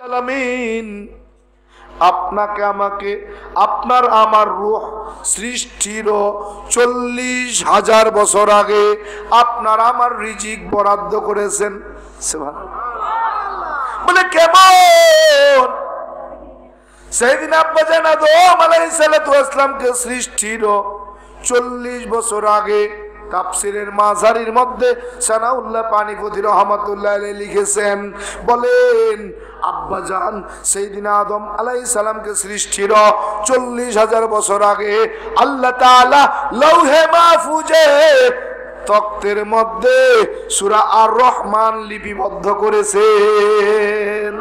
আলামিন আপনাকে আমাকে আপনার আমার রূহ সৃষ্টির 40,000 বছর আগে আপনার আমার রিজিক বরাদ্দ করেছেন। বলে কেমন? সেদিন আব্বাজান আদম আলাইহিস সালাতু ওয়াস সালামকে সৃষ্টির 40 বছর আগে তাফসিরের মাঝারির মধ্যে সানাউল্লাহ পানিপতি রাহমাতুল্লাহ আলাইহি লিখেছেন, বলেন আব্বাজান সাইয়েদিনা আদম আলাইহিস সালামকে সৃষ্টির 40,000 বছর আগে আল্লাহ তাআলা লৌহে মাহফুজে তক্তের মধ্যে সূরা আর রহমান লিপিবদ্ধ করেছেন।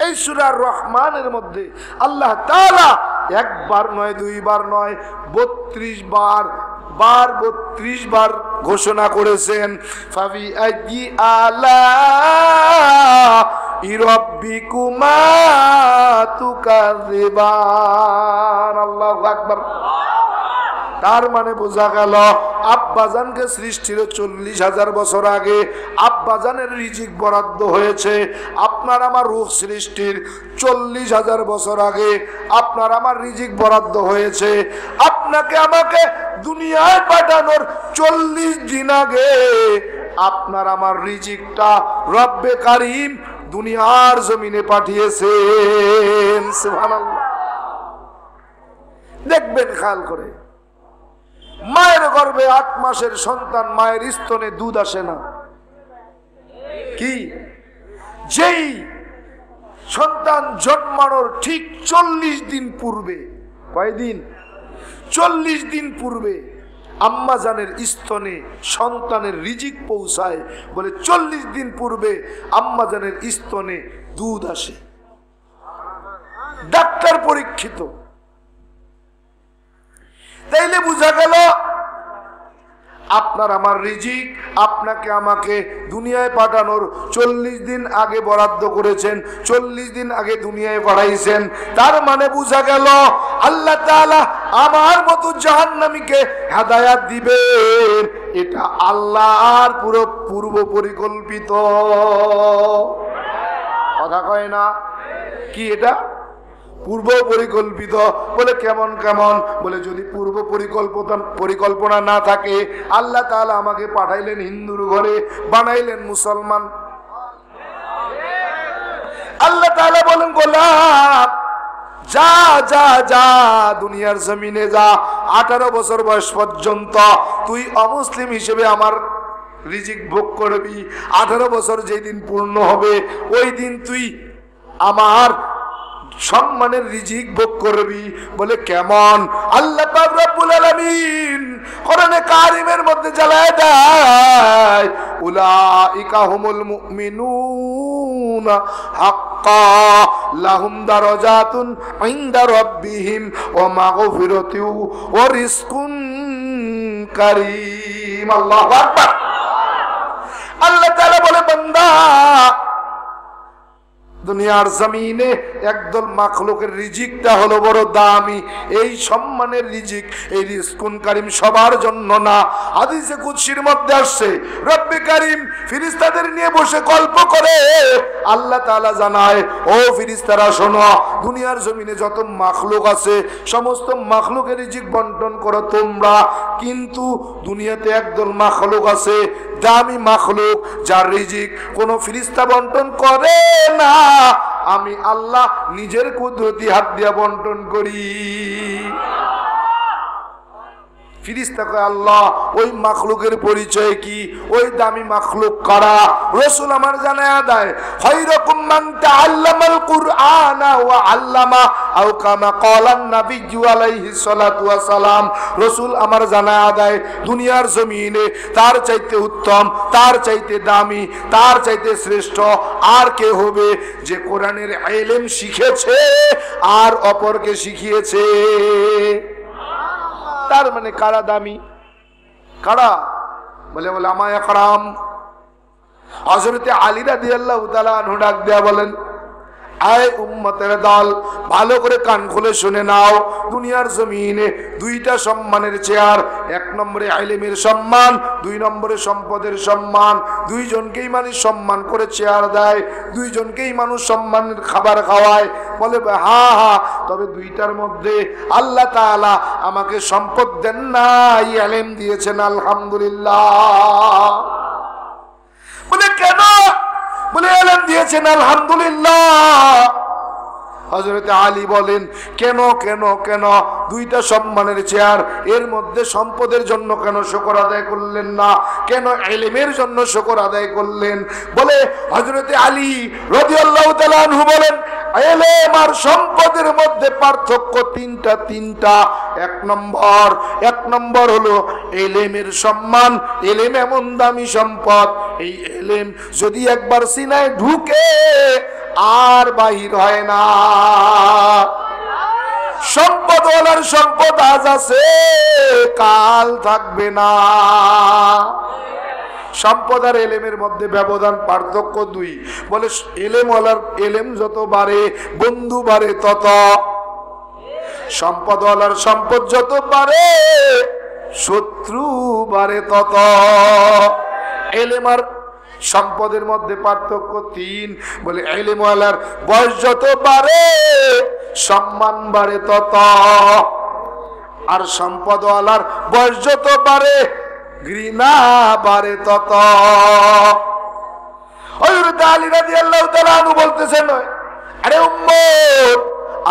এই সূরা আর রহমানের মধ্যে আল্লাহ তাআলা একবার নয়, দুইবার নয়, 32 বার ঘোষণা করেছেন, ফাবি আইয়ি আলাইহি রাব্বিকুমা তুকাযিবান। আল্লাহু আকবার। তার মানে বোঝা গেল আব্বাজানকে সৃষ্টির 40,000 বছর আগে আব্বাজানের রিজিক বরাদ্দ হয়েছে। আপনার আমার রূহ সৃষ্টির 40,000 বছর আগে আপনার আমার রিজিক বরাদ্দ হয়েছে। আপনাকে আমাকে দুনিয়ায় পাঠানোর 40 দিন আগে আপনার আমার রিজিকটা রব্বে কারীম দুনিয়ার জমিনে পাঠিয়েছেন। সুবহানাল্লাহ। দেখবেন খেয়াল করে, মায়ের গর্ভে 8 মাসের সন্তান মায়ের স্তনে দুধ আসে না কি? যেই সন্তান জন্মানোর ঠিক 40 দিন পূর্বে, কয়দিন? 40 দিন পূর্বে আম্মা জানের স্তনে সন্তানের রিজিক পৌঁছায়। বলে 40 দিন পূর্বে আম্মা জানের স্তনে দুধ আসে। ডাক্তার পরীক্ষিত। তাইলে বোঝা গেল আপনার আমার রিজিক আপনাকে আমাকে দুনিয়ায় পাঠানোর 40 দিন আগে বরাদ্দ করেছেন, 40 দিন আগে দুনিয়ায় পাঠাইছেন। তার মানে বোঝা গেল আল্লাহ তাআলা আমার মতো জাহান্নামীকে হেদায়েত দিবেন, এটা আল্লাহর পুরো পূর্ব পরিকল্পিত। কথা কয় না কি? এটা পূর্ব পরিকল্পিত। বলে কেমন কেমন? বলে যদি পূর্ব পরিকল্পনা না থাকে, আল্লাহ তাআলা আমাকে পাঠাইলেন হিন্দুর ঘরে, বানাইলেন মুসলমান। আল্লাহ তাআলা বলেন গোলাম যা যা যা দুনিয়ার জমিনে যা, 18 বছর বয়স পর্যন্ত তুই অমুসলিম হিসেবে আমার রিজিক ভোগ করবি। 18 বছর যেই দিন পূর্ণ হবে ওই দিন তুই আমার সম্মানের রিজিক ভোগ করবি। বলে কেমন? আল্লাহ পাক রব্বুল আলামিন কোরআনে কারিমের মধ্যে জ্বালায় দেয়, উলাইকা হুমুল মুমিনুনা হাক্কা লাহুম দারাজাতুন ইনদা রাব্বিহিম ওয়া মাগফিরাতু ওয়া রিজকুন কারীম। আল্লাহু আকবার। আল্লাহ তাআলা বলে বান্দা দুনিয়ার জমিনে একদল মাখলুকের রিজিকটা হলো বড় দামি। এই সম্মানের রিজিক, এই রিজকুন কারীম সবার জন্য না। হাদিসে কুদসির মধ্যে আসছে, রব্বে কারীম ফেরেশতাদের নিয়ে বসে গল্প করে। আল্লাহ তাআলা জানায়, ও ফেরেশতারা শোনো, দুনিয়ার জমিনে যত মাখলুক আছে সমস্ত মাখলুকের রিজিক বন্টন করো তোমরা, কিন্তু দুনিয়াতে একদল মাখলুক আছে, দামি মাখলুক, যার রিজিক কোনো ফেরেশতা বন্টন করে না, আমি আল্লাহ নিজের কুদরতি হাত দিয়া বন্টন করি। ফেরেশতা কয় আল্লাহ ওই মাখলুকের পরিচয় কি? ওই দামি মাখলুক কারা? রাসূল আমার জানায়া দেয়, খায়রুকুম মান তাআল্লামাল কুরআনা ওয়া আল্লামা আও কামা ক্বালান নাবিয়্যু আলাইহিস সালাতু ওয়াস সালাম। রাসূল আমার জানায়া দেয় দুনিয়ার জমিনে তার চাইতে উত্তম, তার চাইতে দামি, তার চাইতে শ্রেষ্ঠ আর কে হবে? যে কোরআনের ইলম শিখেছে আর অপরকে শিখিয়েছে। তার মানে কারা দামি? কারা? বলে ওলামায়ে কেরাম। হযরতে আলী রাদিয়াল্লাহু তাআলা আনহু ডাক দেয়া বলেন, আয় উম্মতের দল, ভালো করে কান খুলে শুনে নাও। দুনিয়ার জমিনে দুইটা সম্মানের চেয়ার, এক নম্বরে ইলমের সম্মান, দুই নম্বরে সম্পদের সম্মান। দুইজনকেই মানুষ সম্মান করে চেয়ার দেয়, দুইজনকেই মানুষ সম্মানের খাবার খাওয়ায়। বলে হ্যাঁ হ্যাঁ, তবে দুইটার মধ্যে আল্লাহ তাআলা আমাকে সম্পদ দেন নাই, ইলম দিয়েছেন আলহামদুলিল্লাহ। বলে কেন? বলে ইলম দিয়েছেন আলহামদুলিল্লাহ। হযরত আলী বলেন কেন কেন কেন? দুইটা সম্মানের চেয়ার, এর মধ্যে সম্পদের জন্য কেন শুকর আদায় করলেন না? কেন ইলমের জন্য শুকর আদায় করলেন? বলে হযরত আলী রাদিয়াল্লাহু তাআলা আনহু বলেন ইলম আর সম্পদের মধ্যে পার্থক্য তিনটা। এক নম্বর হলো ইলমের সম্মান। ইলম এমন দামি সম্পদ, এই ইলম যদি একবার সিনায় ঢুকে আর বাহির হয় না। সম্পদওয়ালার সম্পদ আজ আছে, কাল থাকবে না। সম্পদ আর ইলমের মধ্যে ব্যবধান, পার্থক্য দুই। বলে ইলমওয়ালার ইলম যত বাড়ে, বন্ধু বাড়ে তত। সম্পদওয়ালার সম্পদ যত বাড়ে, শত্রু বাড়ে তত। ইলম আর সম্পদের মধ্যে পার্থক্য তিন। বলে ইলমওয়ালার বয়স যত বাড়ে, সম্মান বাড়ে তত। আর সম্পদওয়ালার বয়স যত বাড়ে, ঘৃণা বাড়ে তত। হযরত আলী রাদিয়াল্লাহু তাআলা আনহু বলতেছেন, আরে উম্মত,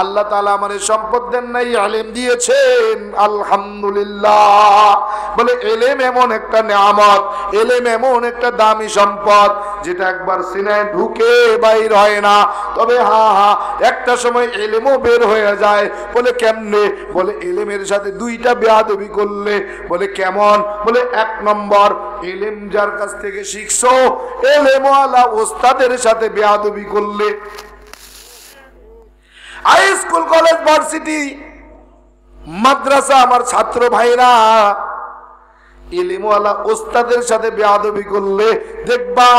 আল্লাহ তাআলা আমারে সম্পদ দেন নাই, ইলম দিয়েছেন আলহামদুলিল্লাহ। বলে ইলম এমন একটা নিয়ামত, ইলম এমন একটা দামি সম্পদ, যেটা একবার সিনায় ঢুকে বাইর হয় না। তবে হ্যাঁ হ্যাঁ, একটা সময় ইলমও বের হয়ে যায়। বলে কেমনে? বলে ইলমের সাথে দুইটা বেয়াদবি করলে। বলে কেমন? বলে এক নম্বর, ইলম যার কাছ থেকে শিখছো, ইলমওয়ালা ওস্তাদের সাথে বেয়াদবি করলে। হাই স্কুল, কলেজ, ভার্সিটি, মাদ্রাসা, আমার ছাত্র ভাইরা, ইলমওয়ালা ওস্তাদের সাথে বেয়াদবি করলে দেখবা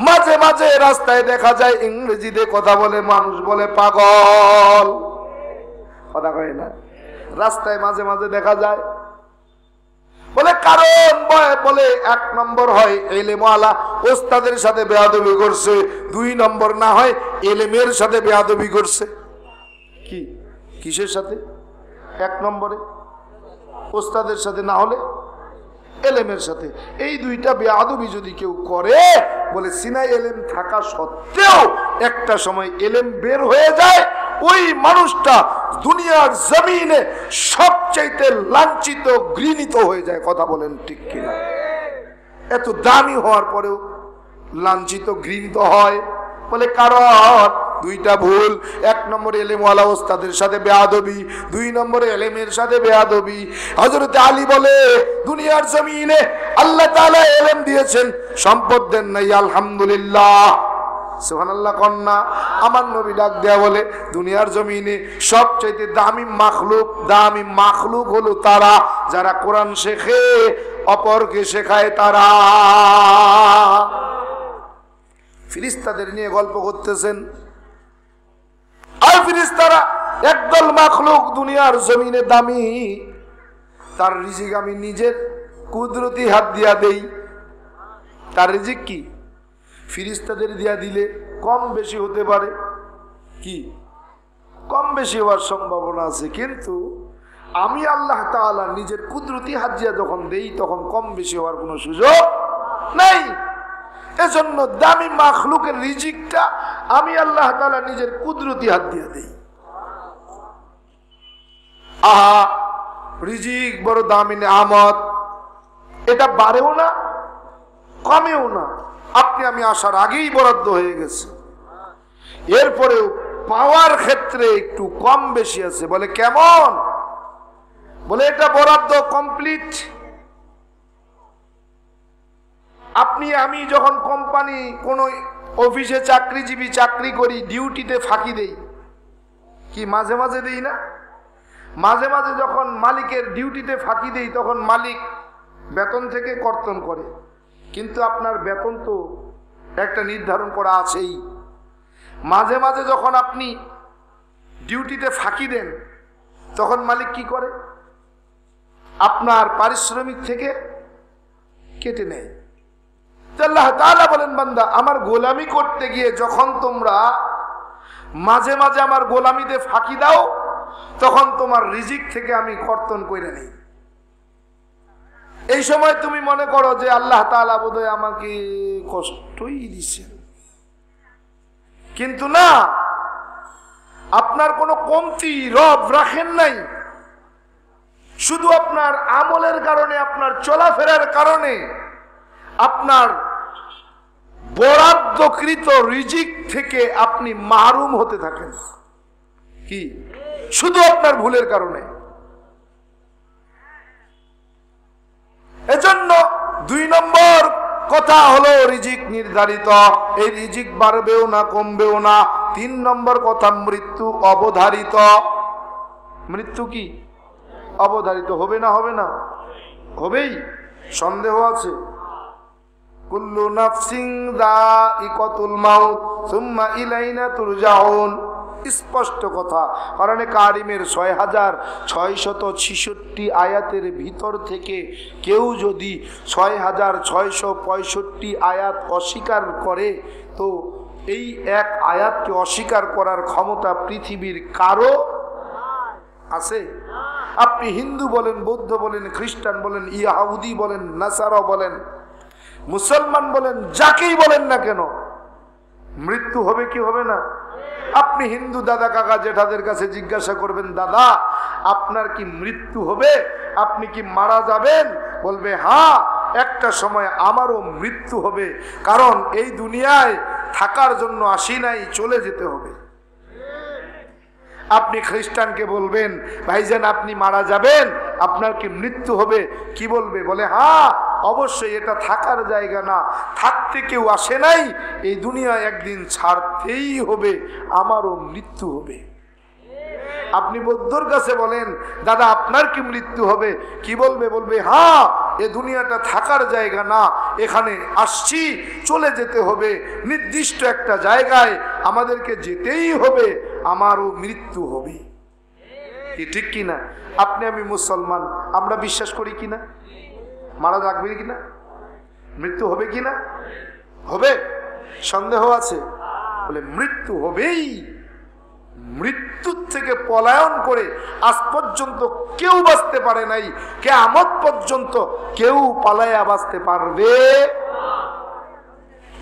মাঝে মাঝে রাস্তায় দেখা যায় ইংরেজিতে কথা বলে, মানুষ বলে পাগল। কথা কয় না? রাস্তায় মাঝে মাঝে দেখা যায়। বলে কারণ বলে এক নম্বর হয় ইলমওয়ালা ওস্তাদের সাথে বেয়াদবি করছে, দুই নম্বর না হয় ইলমের সাথে বেয়াদবি করছে। কি কিসের সাথে? এক নম্বরে ওস্তাদের সাথে, না হলে ইলমের সাথে। এই দুইটা বেয়াদবি যদি কেউ করে, বলে সিনায় ইলম থাকা সত্ত্বেও একটা সময় ইলম বের হয়ে যায়, ওই মানুষটা দুনিয়ার জমিনে সবচাইতে লাঞ্ছিত, ঘৃণিত হয়ে যায়। কথা বলেন ঠিক কিনা? এত দামি হওয়ার পরেও লাঞ্ছিত, ঘৃণিত হয়। বলে কারণ দুইটা ভুল। এক নম্বরে ইলমওয়ালা ওস্তাদের সাথে বেয়াদবি, দুই নম্বরে ইলমের সাথে বেয়াদবি। হযরত আলী বলে দুনিয়ার জমিনে আল্লাহ তাআলা ইলম দিয়েছেন, সম্পদ দেন নাই, আলহামদুলিল্লাহ। সুবহানাল্লাহ কন্যা। আমার নবী ডাক দেয়া বলে দুনিয়ার জমিনে সবচাইতে দামি মাখলুক হলো তারা যারা কোরআন শেখে, অপরকে শেখায় তারা। ফেরেশতাদের নিয়ে গল্প করতেছেন। আর ফেরেশতারা একদল মাখলুক দুনিয়ার জমিনে দামি, তার রিজিক আমি নিজের কুদরতি হাত দিয়া দেই। তার রিজিক কি? ফেরেশতাদের দিয়া দিলে কম বেশি হতে পারে, কি কম বেশি হওয়ার সম্ভাবনা আছে, কিন্তু আমি আল্লাহ তাআলা নিজের কুদরতি হাত দিয়া যখন দেই, তখন কম বেশি হওয়ার কোনো সুযোগ নাই। এজন্য দামি মাখলুকের রিজিকটা আমি আল্লাহ তাআলা নিজের কুদরতি হাত দিয়ে দেই। আহা, রিজিক বড় দামি নিয়ামত, এটা বাড়েও না কমেও না, আপনি আমি আসার আগেই বরাদ্দ হয়ে গেছে। এরপরেও পাওয়ার ক্ষেত্রে একটু কম বেশি আছে। বলে কেমন? বলে এটা বরাদ্দ কমপ্লিট। আপনি আমি যখন কোম্পানি কোন অফিসে চাকরিজীবী চাকরি করি, ডিউটিতে ফাঁকি দেই, কি মাঝে মাঝে দেই না? মাঝে মাঝে যখন মালিকের ডিউটিতে ফাঁকি দেই, তখন মালিক বেতন থেকে কর্তন করে, কিন্তু আপনার বেতন তো একটা নির্ধারণ করা আছেই। মাঝে মাঝে যখন আপনি ডিউটিতে ফাঁকি দেন তখন মালিক কি করে? আপনার পারিশ্রমিক থেকে কেটে নেয়। আল্লাহ তাআলা বলেন, বান্দা আমার গোলামি করতে গিয়ে যখন তোমরা মাঝে মাঝে আমার গোলামিতে ফাঁকি দাও তখন তোমার রিজিক থেকে আমি কর্তন করে নেই। এই সময় তুমি মনে করো যে আল্লাহ তাআলা বোধহয় আমাকে কষ্টই দিচ্ছেন, কিন্তু না, আপনার কোনো কমতি রব রাখেন নাই। শুধু আপনার আমলের কারণে, আপনার চলাফেরার কারণে আপনার বরাদ্দকৃত রিজিক থেকে আপনি মাহরুম হতে থাকেন। কি? শুধু আপনার ভুলের কারণে। এজন্য 2 নম্বর কথা হলো রিজিক নির্ধারিত, এই রিজিক বাড়বেও না কমবেও না। 3 নম্বর কথা, মৃত্যু অবধারিত। মৃত্যু কি? অবধারিত। হবে না? হবে না? হবেই, সন্দেহ আছে? কুল্লু নাফসিন যায়িকাতুল মাউত সুম্মা ইলাইনা তুরজাউন। স্পষ্ট কথা। কোরআনে কারিমের 6666 আয়াতের ভিতর থেকে কেউ যদি 6665 আয়াত অস্বীকার করে তো এই এক আয়াতকে অস্বীকার করার ক্ষমতা পৃথিবীর কারো আছে? আপনি হিন্দু বলেন, বৌদ্ধ বলেন, খ্রিস্টান বলেন, ইহুদি বলেন, নাসারা বলেন, মুসলমান বলেন, যাকেই বলেন না কেন, মৃত্যু হবে কি হবে না? আপনি হিন্দু দাদা কাকা জেঠাদের কাছে জিজ্ঞাসা করবেন, দাদা আপনার কি মৃত্যু হবে? আপনি কি মারা যাবেন? বলবে হ্যাঁ, একটা সময় আমারও মৃত্যু হবে, কারণ এই দুনিয়ায় থাকার জন্য আসি নাই, চলে যেতে হবে। আপনি খ্রিস্টানকে বলবেন, ভাইজান আপনি মারা যাবেন, আপনার কি মৃত্যু হবে? কি বলবে? বলে হ্যাঁ অবশ্যই, এটা থাকার জায়গা না, থাকতে কেউ আসে নাই, এই দুনিয়া একদিন ছাড়তেই হবে, আমারও মৃত্যু হবে। আপনি বৌদ্ধর কাছে বলেন, দাদা আপনার কি মৃত্যু হবে? কি বলবে? বলবে হ্যাঁ, এ দুনিয়াটা থাকার জায়গা না, এখানে আসছি, চলে যেতে হবে, নির্দিষ্ট একটা জায়গায় আমাদেরকে যেতেই হবে, আমারও মৃত্যু হবে। কি ঠিক কিনা? আপনি আমি মুসলমান, আমরা বিশ্বাস করি কিনা? মারা যাবে কিনা? মৃত্যু হবে কিনা? হবে, সন্দেহ আছে? বলে মৃত্যু হবেই। মৃত্যুর থেকে পলায়ন করে আজ পর্যন্ত কেউ বাঁচতে পারে নাই, কিয়ামত পর্যন্ত কেউ পালায়া বাঁচতে পারবে?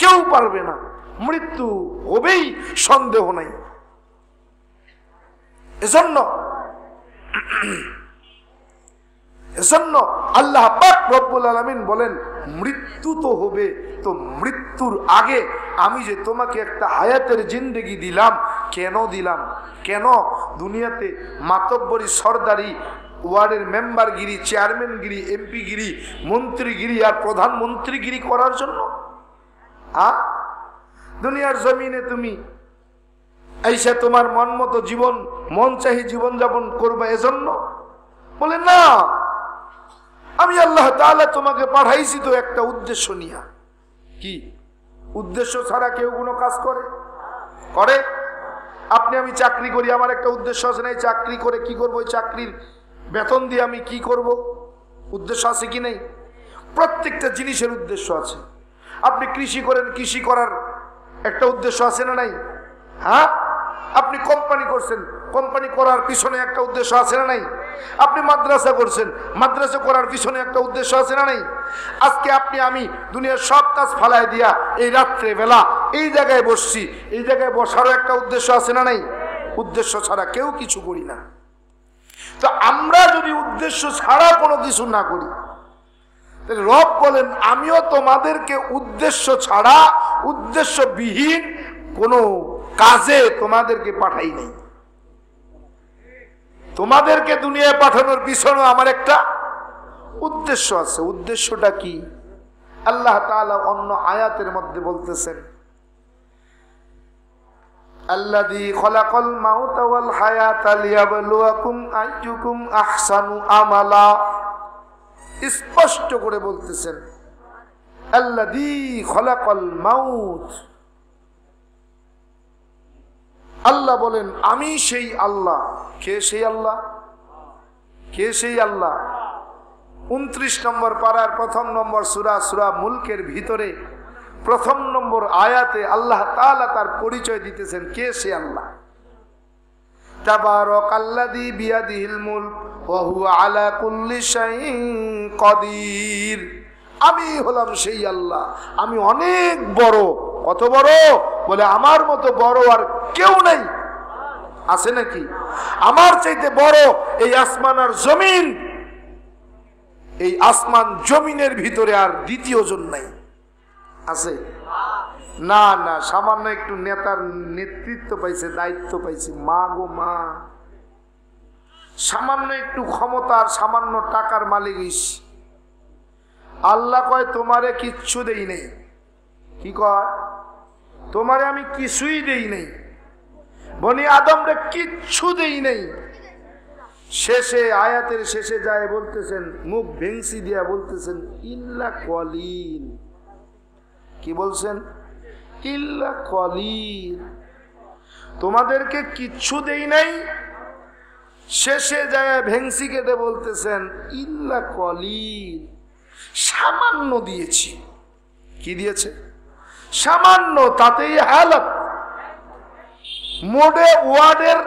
কেউ পারবে না। মৃত্যু হবেই, সন্দেহ নাই। এজন্য আল্লাহ পাক রব্বুল আলামিন বলেন, মৃত্যু তো হবে, তো মৃত্যুর আগে আমি যে তোমাকে একটা হায়াতের জিন্দেগি দিলাম, কেন দিলাম? কেন? দুনিয়াতে মাতব্বরি, সরদারি, ওয়ার্ডের মেম্বারগিরি, চেয়ারম্যানগিরি, এমপিগিরি, মন্ত্রীগিরি আর প্রধানমন্ত্রীগিরি করার জন্য? দুনিয়ার জমিনে তুমি এইসে তোমার মন মতো জীবন, মন চাহি জীবন যাপন করবে এজন্য? বলে না, আমি আল্লাহ তাআলা তোমাকে পাঠাইছি তো একটা উদ্দেশ্য নিয়ে। কি উদ্দেশ্য ছাড়া কেউ কোনো কাজ করে? আপনি আমি চাকরি করি, আমার একটা উদ্দেশ্য আছে না? এই চাকরি করে কি করবো? ওই চাকরির বেতন দিয়ে আমি কি করব? উদ্দেশ্য আছে কি নেই? প্রত্যেকটা জিনিসের উদ্দেশ্য আছে। আপনি কৃষি করেন, কৃষি করার একটা উদ্দেশ্য আছে না নাই? হ্যাঁ, আপনি কোম্পানি করছেন, কোম্পানি করার পিছনে একটা উদ্দেশ্য আছে না নাই? আপনি মাদ্রাসা করছেন, মাদ্রাসা করার পিছনে একটা উদ্দেশ্য আছে না নাই? আজকে আপনি আমি দুনিয়ার সব কাজ ফালায় দিয়া এই রাত্রে বেলা এই জায়গায় বসছি, এই জায়গায় বসারও একটা উদ্দেশ্য আছে না নাই? উদ্দেশ্য ছাড়া কেউ কিছু করি না। তো আমরা যদি উদ্দেশ্য ছাড়া কোনো কিছু না করি, তাহলে রব বলেন আমিও তোমাদেরকে উদ্দেশ্য ছাড়া, উদ্দেশ্যবিহীন কোনো কাজে তোমাদেরকে পাঠাই নাই। তোমাদেরকে দুনিয়ায় পাঠানোর পিছনে আমার একটা উদ্দেশ্য আছে। উদ্দেশ্যটা কি? আল্লাহ তাআলা অন্য আয়াতের মধ্যে বলতেছেন, আল্লাযী খালাকাল মাউতা ওয়াল হায়াতা লিয়াবলুয়াকুম আইয়ুকুম আহসানু আমালা। স্পষ্ট করে বলতেছেন, আল্লাযী খালাকাল মাউত, আল্লাহ বলেন আমি সেই আল্লাহ। কে সেই আল্লাহ? কে সেই আল্লাহ? 29 নম্বর পারার 1ম নম্বর সূরা সূরা মুলকের ভিতরে 1ম নম্বর আয়াতে আল্লাহ তাআলা তার পরিচয় দিতেছেন কে সে আল্লাহ। তাবারাকাল্লাযী বিয়াদিহিল মুলক ওয়া হুয়া আলা কুল্লি শাইইন কাদির। আমি হলাম সেই আল্লাহ, আমি অনেক বড়। কত বড়? বলে আমার মতো বড় আর কেউ নাই। আছে নাকি? আমার চাইতে বড় এই আসমান আর জমিন, এই আসমান জমিনের ভিতরে আর দ্বিতীয় জন নাই। আছে? না না, সামান্য একটু নেতার নেতৃত্ব পাইছে, দায়িত্ব পাইছে। মা গো মা, সামান্য একটু ক্ষমতার, সামান্য টাকার মালিক হইছে। আল্লাহ কয় তোমারে কিচ্ছু দেই নাই। কি কয়? তোমারে আমি কিছুই দেই নাই, বনি আদমরে কিচ্ছু দেই নাই। শেষে আয়াতের শেষে যায় বলতেছেন, মুখ ভেংসি দিয়া বলতেছেন ইল্লা কলিল। কি বলছেন? ইল্লা কলিল, তোমাদেরকে কিচ্ছু দেই নাই। শেষে যায় ভেংসি কেটে বলতেছেন ইল্লা কলিল, সামান্য দিয়েছি। কি দিয়েছে? সামান্য। তাতেই হালত। মোডে ওয়ার্ডের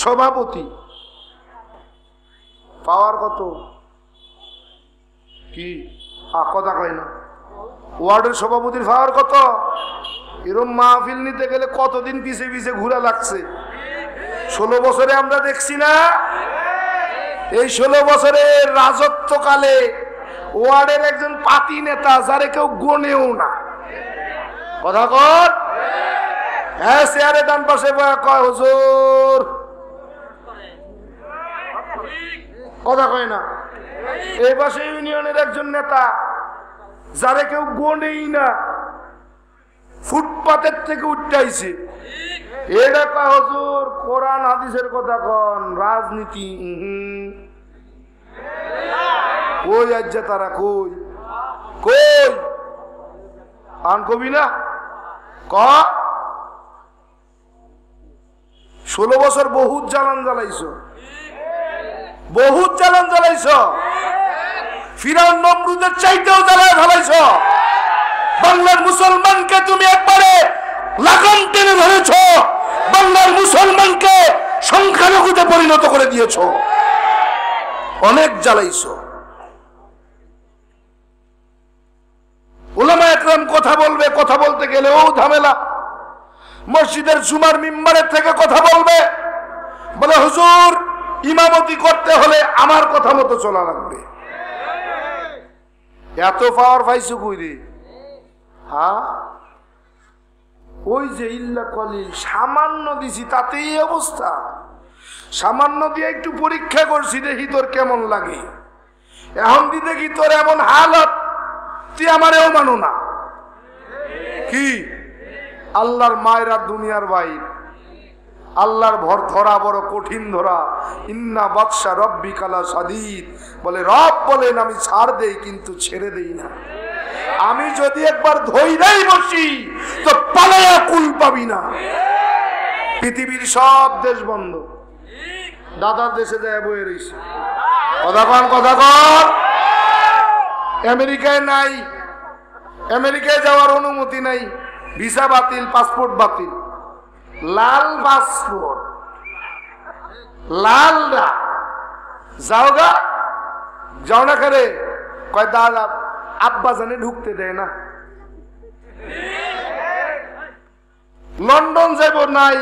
সভাপতি পাওয়ার কত? কি কথা কয় না? ওয়ার্ডের সভাপতির পাওয়ার কত? এরকম মাহফিল নিতে গেলে কতদিন পিছে পিছে ঘুরা লাগছে। 16 বছরে আমরা দেখছি না? এই 16 বছরের রাজত্বকালে ওয়ার্ডের একজন পাতি নেতা যারে কেউ গনেও না। কথা কর? হ্যাঁ, চেয়ারে ডান পাশে কয় হুজুর। কথা কয় না? এই পাশে ইউনিয়নের একজন নেতা যারে কেউ গনেই না, ফুটপাতের থেকে উঠাইছে। এটা কয় হুজুর কোরআন হাদিসের কথা কন, রাজনীতি কই? আজ্জা তারা কই কই আন কবি না ক? 16 বছর বহুত জ্বালান জ্বালাইছ, বহুত জ্বালান জ্বালাইছ। ফিরাউন নমরুদের চাইতেও জ্বালায় ঢালাইছ। বাংলার মুসলমানকে তুমি একবারে লাগাম টেনে ধরেছ, বাংলার মুসলমানকে সংখ্যালঘুতে পরিণত করে দিয়েছ। অনেক জ্বালাইছ। উলামা একরাম কথা বলবে, কথা বলতে গেলেও ঝামেলা। মসজিদের জুমার মিম্বারের থেকে কথা বলবে, বলে হুজুর ইমামতি করতে হলে আমার কথা মতো চলা লাগবে। এত পাওয়ার পাইছো কই রে? হ্যাঁ, ওই যে ইল্লা কলিল, সামান্য দিছি, তাতেই অবস্থা। সামান্য দিয়ে একটু পরীক্ষা করছি, দেখি তোর কেমন লাগে। এখন দি দেখি তোর এমন হালত, তুই আমারেও মানো না। কি আল্লাহর মায়ের আর দুনিয়ার বাইর। আল্লাহর ভর ধরা বড় কঠিন ধরা। ইন্না বাদশা রব্বিকা লাশাদীদ। বলে রব বলেন আমি ছাড় দেই কিন্তু ছেড়ে দেই না। আমি যদি একবার ধইরাই বসি তো পালায়া কুল পাবি না। পৃথিবীর সব দেশ বন্ধ, দাদার দেশে যায় বয়ে রইছে। কথা কন, কথা কন। আমেরিকায় নাই, আমেরিকায় যাওয়ার অনুমতি নাই, ভিসা বাতিল, পাসপোর্ট বাতিল। লাল পাসপোর্ট, লাল যাও গা, যাও না করে কয় দাদা আব্বা জানে ঢুকতে দেয় না। লন্ডন যাব নাই,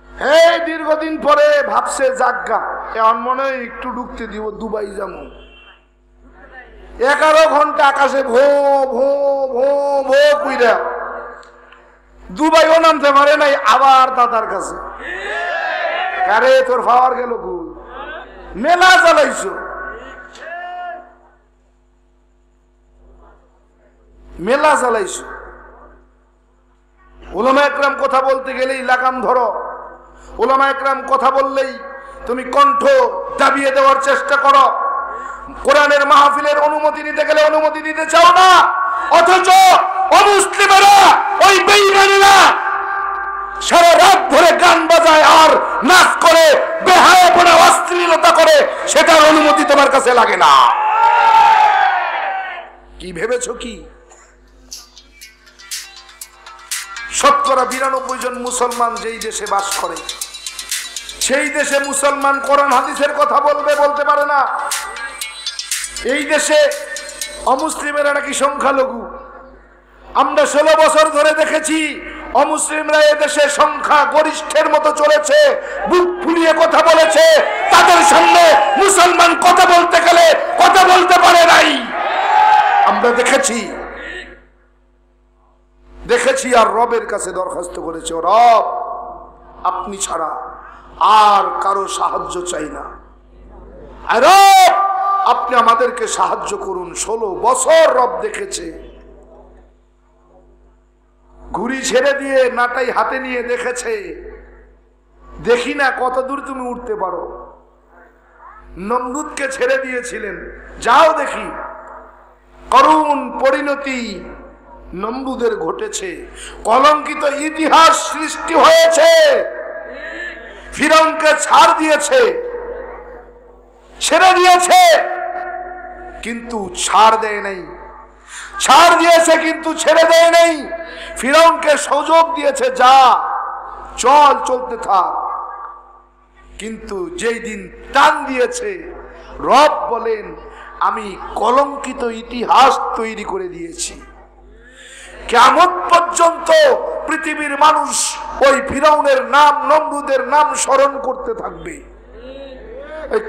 হে দীর্ঘদিন পরে ভাবছে জাগা এখন মনে হয় একটু ঢুকতে দিব, দুবাই যাবো। 11 ঘন্টা আকাশে ভো ভো ভো ভো কইরা দুবাইও নামতে পারে নাই, আবার দাদার কাছে। আরে তোর পাওয়ার গেল কই? মেলা জ্বালাইছো, মেলা জ্বালাইছো। উলামা একরাম কথা বলতে গেলেই লাগাম ধরো। উলামা একরাম কথা বললেই তুমি কণ্ঠ দাবিয়ে দেওয়ার চেষ্টা করো। কোরআনের মাহফিলের অনুমতি নিতে গেলে অনুমতি দিতে চাও না, অথচ অমুসলিমেরা, ওই বেঈমানেরা সারা রাত ধরে গান বাজায় আর নাচ করে, বেহায়াপনা অশ্লীলতা করে, সেটার অনুমতি তোমার কাছে লাগে না। কি ভেবেছো কি? শতকরা 92 জন মুসলমান যেই দেশে বাস করে, সেই দেশে মুসলমান কোরআন হাদিসের কথা বলতে পারে না। এই দেশে অমুসলিমেরা নাকি সংখ্যালঘু। আমরা 16 বছর ধরে দেখেছি অমুসলিমরা এদেশে সংখ্যা গরিষ্ঠের মতো চলেছে, বুক ফুলিয়ে কথা বলেছে। তাদের সামনে মুসলমান কথা বলতে গেলে কথা বলতে পারে নাই। আমরা দেখেছি আর রবের কাছে দরখাস্ত করেছে, রব আপনি ছাড়া আর কারো সাহায্য চাই না, রব আপনি আমাদেরকে সাহায্য করুন। 16 বছর রব দেখেছে। ঘুড়ি ছেড়ে দিয়ে নাটাই হাতে নিয়ে দেখেছে, দেখি না কত দূর তুমি উঠতে পারো। নমরুদকে ছেড়ে দিয়েছিলেন, যাও দেখি। করুণ পরিণতি নমরুদের ঘটেছে, কলঙ্কিত ইতিহাস সৃষ্টি হয়েছে। ফিরআউনকে ছাড় দিয়েছে, ছেড়ে দিয়েছে, কিন্তু ছাড় দেয় নাই। ছাড় দিয়েছে কিন্তু ছেড়ে দেয় নাই। ফিরআউনকে সুযোগ দিয়েছে, যা চল, চলতে থাক। কিন্তু যেই দিন টান দিয়েছে, রব বলেন আমি কলঙ্কিত ইতিহাস তৈরি করে দিয়েছি। কিয়ামত পর্যন্ত পৃথিবীর মানুষ ওই ফিরআউনের নাম, নমরুদের নাম স্মরণ করতে থাকবে,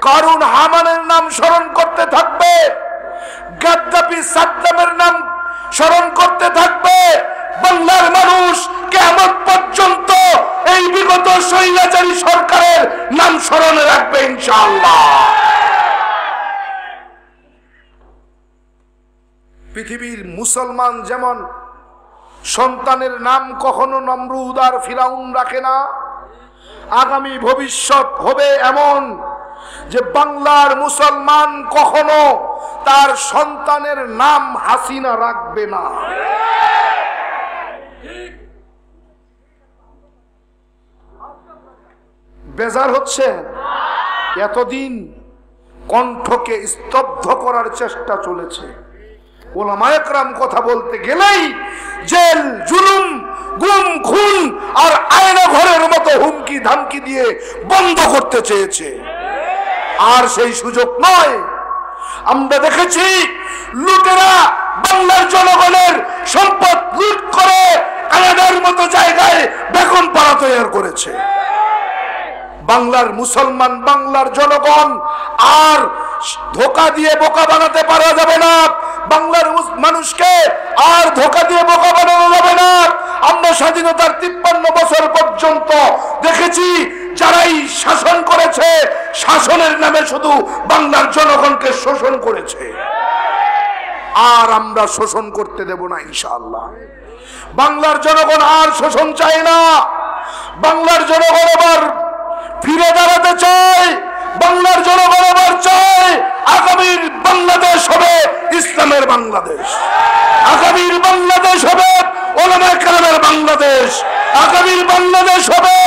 কারুন হামানের নাম স্মরণ করতে থাকবে, গাদ্দাফি সাদ্দামের নাম স্মরণ করতে থাকবে। বাংলার মানুষ কিয়ামত পর্যন্ত এই বিগত স্বৈরাচারী সরকারের নাম স্মরণে রাখবে ইনশাআল্লাহ। পৃথিবীর মুসলমান যেমন সন্তানের নাম কখনো নমরুদ আর ফিরআউন রাখে না, আগামী ভবিষ্যৎ হবে এমন যে বাংলার মুসলমান কখনো তার সন্তানের নাম হাসিনা রাখবে না। বেজার হচ্ছে? এতদিন কণ্ঠকে স্তব্ধ করার চেষ্টা চলেছে। ওলামায়ে কেরাম কথা বলতে গেলেই জেল, জুলুম, গুম, খুন আর আয়না ঘরের মতো হুমকি ধামকি দিয়ে বন্ধ করতে চেয়েছে, আর সেই সুযোগ নয়। আমরা দেখেছি লুটেরা বাংলার জনগণের সম্পদ লুট করে কানাডার মতো জায়গায় বেগম পাড়া তৈরি করেছে। বাংলার মুসলমান, বাংলার জনগণ আর ধোঁকা দিয়ে বোকা বানাতে পারা যাবে না। বাংলার মানুষকে আর ধোঁকা দিয়ে বোকা বানানো যাবে না। আমরা স্বাধীনতার 53 বছর পর্যন্ত দেখেছি যারাই শাসন করেছে, শাসনের নামে শুধু বাংলার জনগণকে শোষণ করেছে, আর আমরা শোষণ করতে দেব না ইনশাআল্লাহ। বাংলার জনগণ আর শোষণ চায় না। বাংলার জনগণ আবার ফিরে দাঁড়াতে চায়। বাংলার জনগণ আবার চায় আগামীর বাংলাদেশ হবে ইসলামের বাংলাদেশ, আগামীর বাংলাদেশ হবে ওলামায়ে কেরামের বাংলাদেশ, আগামীর বাংলাদেশ হবে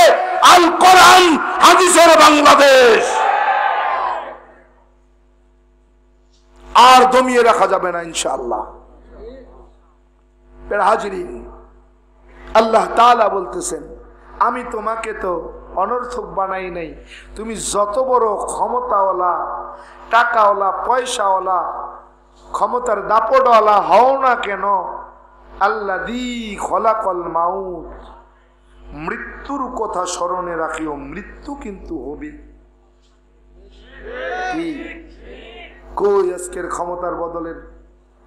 আল কোরআন হাদিসের বাংলাদেশ। আর দমিয়ে রাখা যাবে না ইনশাআল্লাহ। হাজিরিন, আল্লাহ তাআলা বলতেছেন আমি তোমাকে তো অনর্থক বানাই নাই। তুমি যত বড় ক্ষমতাওয়ালা, টাকাওয়ালা, পয়সাওয়ালা, ক্ষমতার দাপটওয়ালা হও না কেন, আল্লাযী খলাকাল মাউত, মৃত্যুর কথা স্মরণে রাখিও, মৃত্যু কিন্তু হবে। কি কই আজকের ক্ষমতার বদলের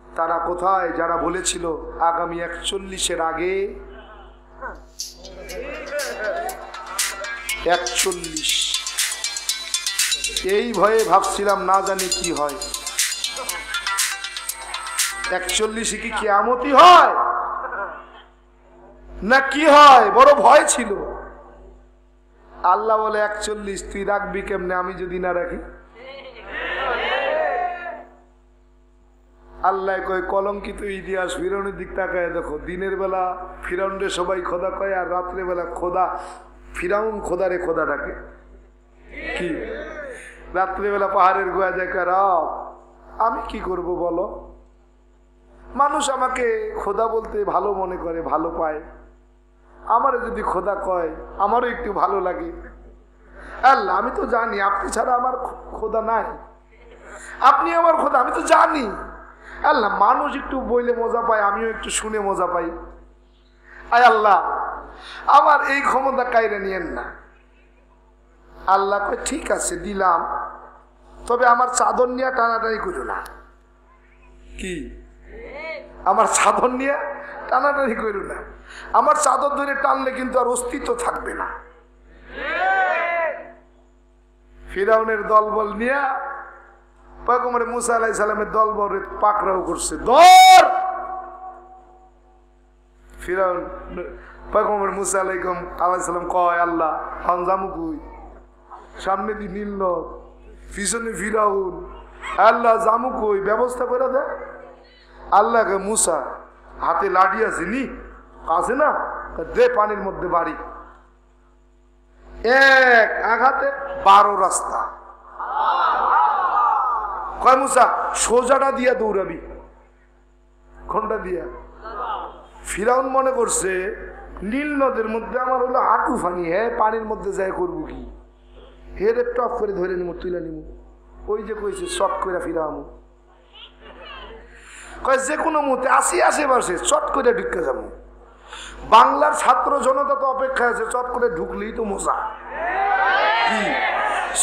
তারা কোথায় যারা বলেছিল আগামী 41-এর আগে 41, এই ভয়ে ভাবছিলাম না জানি কি হয়। 41 কি কিয়ামতই হয় না কি হয়, বড় ভয় ছিল। আল্লাহ বলে 41 তুই রাখবি কেমনে আমি যদি না রাখি? আল্লাহ কয় কলঙ্কিত ইতিহাস ফিরাউনের দিক তাকায় দেখো, দিনের বেলা ফিরাউনরে সবাই খোদা কয় আর রাত্রে বেলা খোদা ফিরাউন খোদারে খোদা ডাকে। কি রাত্রিবেলা পাহাড়ের গোয়া যায় রব আমি কি করব বলো, মানুষ আমাকে খোদা বলতে ভালো মনে করে, ভালো পায়, আমারে যদি খোদা কয় আমারও একটু ভালো লাগে। আল্লাহ আমি তো জানি আপনি ছাড়া আমার খোদা নাই, আপনি আমার খোদা আমি তো জানি। আল্লাহ মানুষ একটু বইলে মজা পায়, আমিও একটু শুনে মজা পাই। আয় আল্লাহ আমার এই ক্ষমতা কাইরে নিয়েন না। আল্লাহ কয় ঠিক আছে দিলাম, তবে আমার চাদর নিয়ে টানাটানি করো না। কি আমার চাদর নিয়ে টানাটানি করো না, আমার চাদর ধরে টানলে কিন্তু আর অস্তিত্ব থাকবে না। ফিরাউনের দলবল নিয়ে পয়গম্বর মুসা আলাইহিস সালামের দলবল পাকড়াও করছে, ধর। ফিরাউন পয়গম্বর মুসা আলাইহিস সালাম কয় আল্লাহ হামজামু কই, সামনে দি নীল নদ, পিছনে ফিরাউন, আল্লাহ জামু কই, ব্যবস্থা করে দে। আল্লাহকে মুসা হাতে লাঠি আছে নি আছে না, দে পানির মধ্যে বাড়ি, এক আঘাতে 12 রাস্তা। কয় মুসা সোজাটা দিয়া দৌড়াবি, কোনটা দিয়া? ফিরাউন মনে করছে নীল নদের মধ্যে আমার হলো হাঁটু ফানি, হ্যাঁ পানির মধ্যে যাই করবো কি, হেরে টপ করে ধরে নিব তুলে নিব, ওই যে কইছে শট করে ফিরামু, কয় যে কোনো মুহূর্তে আশেপাশে চট করে ঢুকে যাবো। বাংলার ছাত্র জনতা তো অপেক্ষা আছে, চট করে ঢুকলেই তো মজা। কি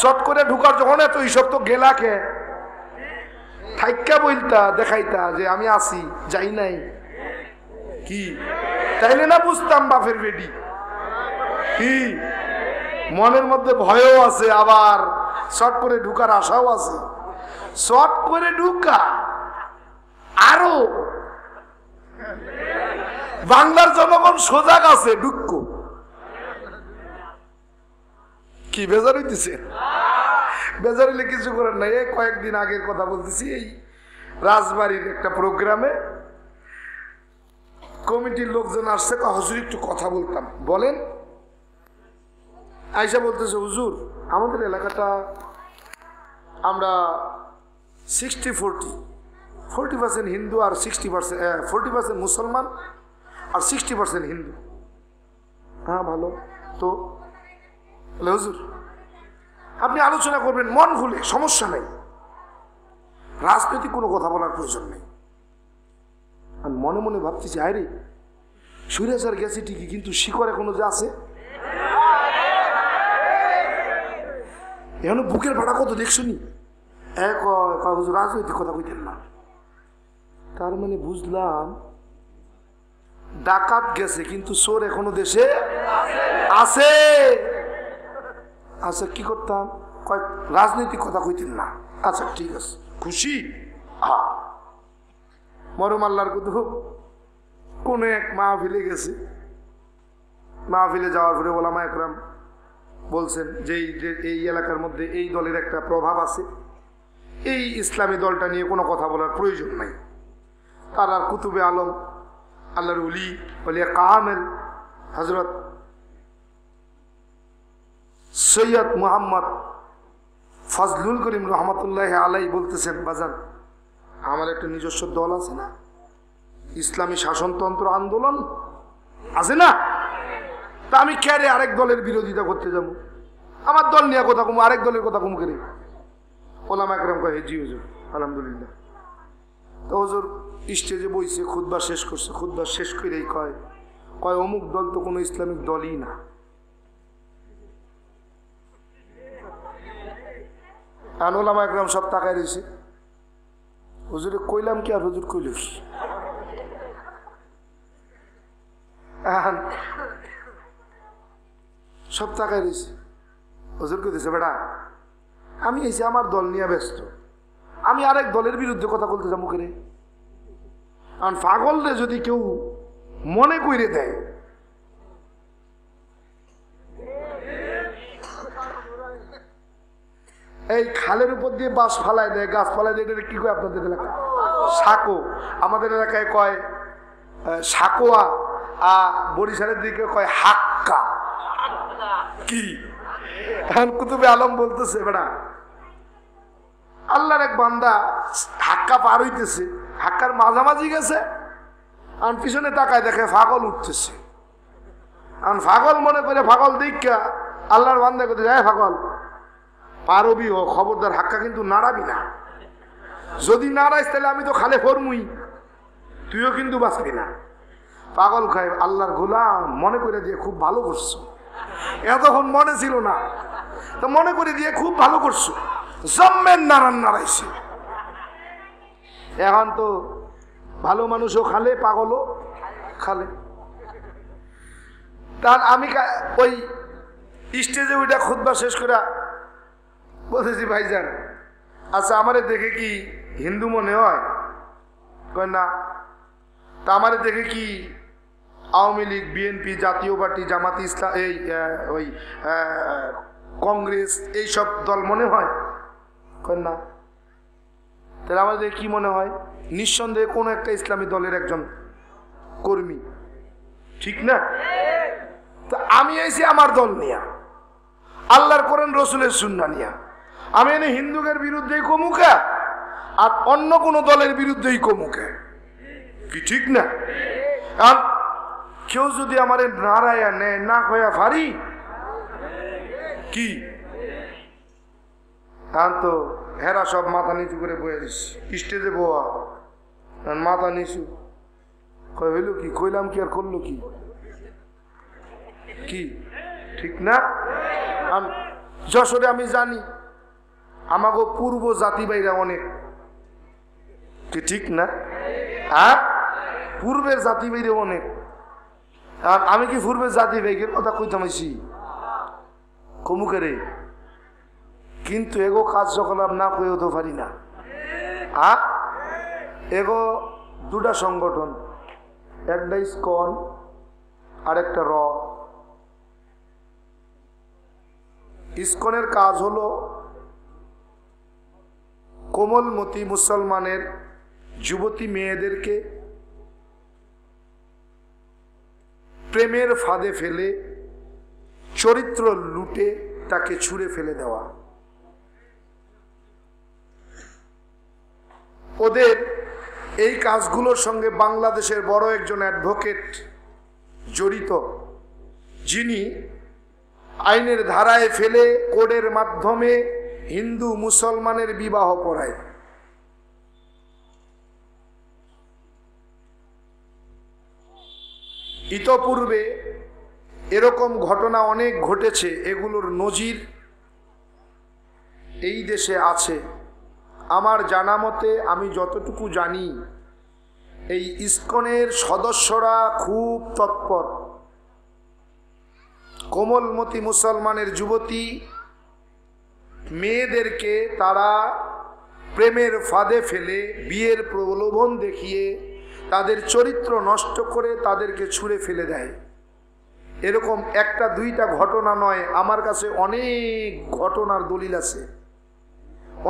চট করে ঢুকার যখন এত ইসব তো গেলাকে থাইকা বলতা দেখাইতা যে আমি আসি যাই নাই, কি তাইলে না বুঝতাম বাপের বেডি। কি মনের মধ্যে ভয়ও আছে, আবার শর্ট করে ঢুকার আশাও আছে। শর্ট করে ঢুকা আরো বাংলার জনগণ সজাগ আছে, ঢুক কি বেজার হইতেছে, বেজার হইলে কিছু করার নাই। এই কয়েকদিন আগের কথা বলতেছি, এই রাজবাড়ির একটা প্রোগ্রামে কমিটির লোকজন আসছে, হুজুর একটু কথা বলতাম, বলেন। আয়সা বলতেছে হুজুর আমাদের এলাকাটা আমরা 40% হিন্দু আর 40% মুসলমান আর 60% হিন্দু। হ্যাঁ ভালো তো, হুজুর আপনি আলোচনা করবেন মন খুলে, সমস্যা নেই, রাজনৈতিক কোনো কথা বলার প্রয়োজন নেই। আর মনে মনে ভাবতেছি আরে সুরেশার গেছে ঠিকই, কিন্তু শিকড় এখনো যে আছে, এখন বুকের ভাড়া কত দেখছনি। হুজুর রাজনৈতিক কথা কইতেন না, তার মানে বুঝলাম ডাকাত গেছে কিন্তু চোর এখনো দেশে আছে। আচ্ছা কি করতাম, রাজনৈতিক কথা কইতেন না, আচ্ছা ঠিক আছে খুশি। মরম আল্লাহর কুতুব কোন এক মাহফিলে গেছে, মাহফিলে যাওয়ার পরে ওলামা একরাম বলছেন যে এই এলাকার মধ্যে এই দলের একটা প্রভাব আছে, এই ইসলামী দলটা নিয়ে কোনো কথা বলার প্রয়োজন নাই। তার আর কুতুবে আলম আল্লাহর ওলি ওলিয়া কামেল হযরত সৈয়দ মুহাম্মদ ফজলুল করিম রহমতুল্লাহ আলাইহি বলতেছেন বাজান আমার একটা নিজস্ব দল আছে না, ইসলামী শাসনতন্ত্র আন্দোলন আছে না, তা আমি কেরে আরেক দলের বিরোধিতা করতে যাবো, আমার দল নিয়ে কথা কমু, আরেক দলের কথা কমু কেরে। ওলামা একরাম কয় জি হুজুর আলহামদুলিল্লাহ। তো হুজুর স্টেজে বইছে, খুতবা শেষ করছে, খুতবা শেষ করেই কয় অমুক দল তো কোনো ইসলামিক দলই না। আর ওলামা একরাম সব তাকায় রয়েছে, হুজুরে কইলাম কি আর হুজুর কইল কি, সব তাকায় রয়েছে। হুজুর কইতেছে বেটা আমি এসে আমার দল নিয়ে ব্যস্ত, আমি আরেক দলের বিরুদ্ধে কথা বলতে যাবো কেন? কারণ পাগলরে যদি কেউ মনে কইরে দেয়, এই খালের উপর দিয়ে বাঁশ ফালায় দেয়, গাছ ফালায় দেয়, এটা কি কয় আপনাদের এলাকা? সাকো, আমাদের এলাকায় কয় সাকোয়া, বরিশালের দিকে কয় হাক্কা। কি এখন কুতুবে আলম বলতেছে বেড়া আল্লাহর এক বান্দা হাক্কা পার হইতেছে, হাক্কার মাঝামাঝি গেছে, আর পিছনে তাকায় দেখে ফাগল উঠতেছে। আর ফাগল মনে করে ফাগল দেখা আল্লাহর বান্দা করতে যায়, ফাগল পারবি ও, খবরদার হাক্কা কিন্তু নাড়াবি না, যদি নাড়াইস তাহলে আমি তো খালে ফরমুই, তুইও কিন্তু বাঁচবি না। পাগল খায় আল্লাহর গোলাম মনে করে দিয়ে খুব ভালো করছো, এতক্ষণ মনে ছিল না তো মনে করে দিয়ে খুব ভালো করছো, জম্মের নাড়ান নাড়াইছে। এখন তো ভালো মানুষও খালে, পাগলও খালে। তার আমি ওই স্টেজে ওইটা খুতবা শেষ করে বলতেছি, ভাইজান আচ্ছা আমারে দেখে কি হিন্দু মনে হয়? কয় না। তা আমারে দেখে কি আওয়ামী লীগ, বিএনপি, জাতীয় পার্টি, জামাতি ইসলাম, এই ওই কংগ্রেস এইসব দল মনে হয়? কয় না। তাহলে আমাদের কি মনে হয়? নিঃসন্দেহে কোনো একটা ইসলামী দলের একজন কর্মী, ঠিক না? তা আমি এসে আমার দল নিয়া, আল্লাহর কোরআন রসুলের সুন্নাহ নিয়া, আমি এনে হিন্দুদের বিরুদ্ধেই কমুকা আর অন্য কোনো দলের বিরুদ্ধেই কমুকা, কি ঠিক না? আর কেউ যদি আমার নাড়াইয়া নেয় না কয়া ভারি কি, তো হেরা সব মাথা নিচু করে বয়ে দিস স্টেজে, বোয়া মাথা নিচু, হইল কি, কইলাম কি আর করলো কি, কি ঠিক না? যশোরে আমি জানি আমাকে পূর্ব জাতি ভাইরা অনেক, ঠিক না? হ্যাঁ, পূর্বের জাতি ভাইরা অনেক। আর আমি কি পূর্বের জাতি ভাইয়ের কথা কইতাম কমুকে রে, কিন্তু এগো কাজ যখন না কইও তো পারি না। এগো দুটা সংগঠন, একটা ইসকন আর একটা র। ইসকনের কাজ হলো কোমলমতি মুসলমানের যুবতী মেয়েদেরকে প্রেমের ফাঁদে ফেলে চরিত্র লুটে তাকে ছুঁড়ে ফেলে দেওয়া। ওদের এই কাজগুলোর সঙ্গে বাংলাদেশের বড় একজন অ্যাডভোকেট জড়িত, যিনি আইনের ধারায় ফেলে কোডের মাধ্যমে হিন্দু মুসলমানের বিবাহ পড়ায়। ইতপূর্বে এরকম ঘটনা অনেক ঘটেছে, এগুলোর নজির এই দেশে আছে। আমার জানা মতে, আমি যতটুকু জানি, এই ইসকনের সদস্যরা খুব তৎপর। কোমলমতি মুসলমানের যুবতী মেয়েদেরকে তারা প্রেমের ফাঁদে ফেলে বিয়ের প্রলোভন দেখিয়ে তাদের চরিত্র নষ্ট করে তাদেরকে ছুঁড়ে ফেলে দেয়। এরকম একটা দুইটা ঘটনা নয়, আমার কাছে অনেক ঘটনার দলিল আছে।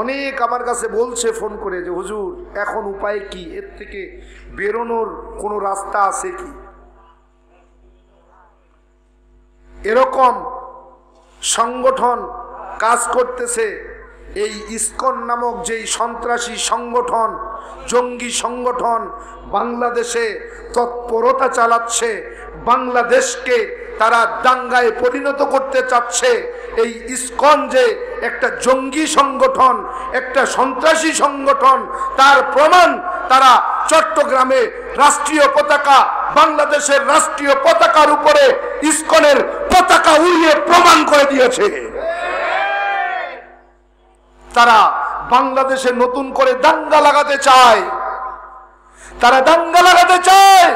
অনেক আমার কাছে বলছে ফোন করে যে হুজুর এখন উপায় কি, এর থেকে বেরোনোর কোনো রাস্তা আছে কি? এরকম সংগঠন কাজ করতেছে। এই ইসকন নামক যেই সন্ত্রাসী সংগঠন, জঙ্গি সংগঠন বাংলাদেশে তৎপরতা চালাচ্ছে, বাংলাদেশকে তারা দাঙ্গায় পরিণত করতে চাচ্ছে। এই ইসকন যে একটা জঙ্গি সংগঠন, একটা সন্ত্রাসী সংগঠন, তার প্রমাণ তারা চট্টগ্রামে রাষ্ট্রীয় পতাকা, বাংলাদেশের রাষ্ট্রীয় পতাকার উপরে ইসকনের পতাকা উড়িয়ে প্রমাণ করে দিয়েছে। তারা বাংলাদেশে নতুন করে দাঙ্গা লাগাতে চায়, তারা দাঙ্গা লাগাতে চায়।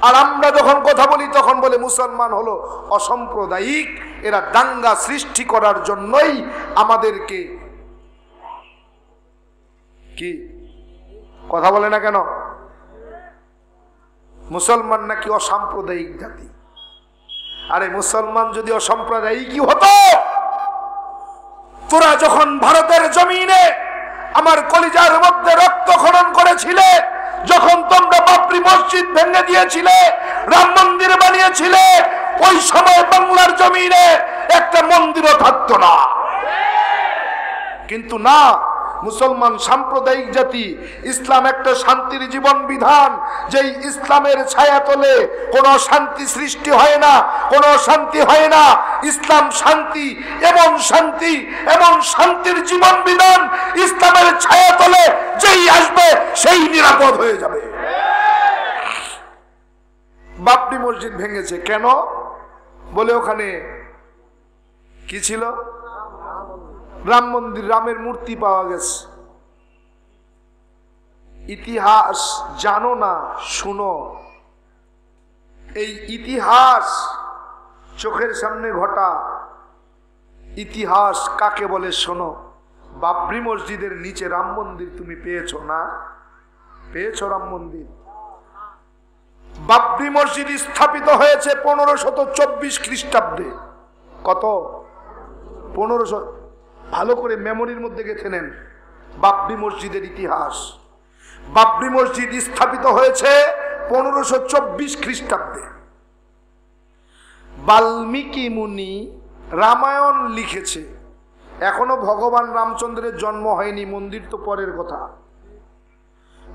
আর আমরা যখন কথা বলি তখন বলে মুসলমান হলো অসাম্প্রদায়িক, এরা দাঙ্গা সৃষ্টি করার জন্যই আমাদেরকে কি কথা বলে না কেন? মুসলমান নাকি অসাম্প্রদায়িক জাতি। আরে মুসলমান যদি অসাম্প্রদায়িকই হতো, তোরা যখন ভারতের জমিনে আমার কলিজার মধ্যে রক্তক্ষরণ করেছিলে, যখন তোমরা বাবরি মসজিদ ভেঙে দিয়েছিলে, রাম মন্দির বানিয়েছিলে, ওই সময় বাংলার জমিনে একটা মন্দিরও থাকতো না। কিন্তু না, মুসলমান সাম্প্রদায়িক জাতি, ইসলাম একটা শান্তির জীবন বিধান, যেই ইসলামের ছায়াতলে কোনো শান্তি সৃষ্টি হয় না, কোনো শান্তি হয় না। ইসলাম শান্তি, এমন শান্তি, এমন শান্তির জীবন বিধান, ইসলামের ছায়াতলে যেই আসবে সেই নিরাপদ হয়ে যাবে। বাবরি মসজিদ ভেঙেছে কেন? বলে ওখানে কি ছিল? রাম মন্দির, রামের মূর্তি পাওয়া গেছে। ইতিহাস জানো না, শুনো। এই ইতিহাস চোখের সামনে ঘটা ইতিহাস কাকে বলে শোনো। বাবরি মসজিদের নিচে রাম মন্দির তুমি পেয়েছো না? পেয়েছো রাম মন্দির? বাবরি মসজিদ স্থাপিত হয়েছে 1524 খ্রিস্টাব্দে। কত? 1500। ভালো করে মেমোরির মধ্যে গেঁথে নেন বাবরি মসজিদের ইতিহাস। বাবরি মসজিদ স্থাপিত হয়েছে 1524 খ্রিস্টাব্দে। বাল্মীকি মুনি রামায়ণ লিখেছে। এখনো ভগবান রামচন্দ্রের জন্ম হয়নি, মন্দির তো পরের কথা।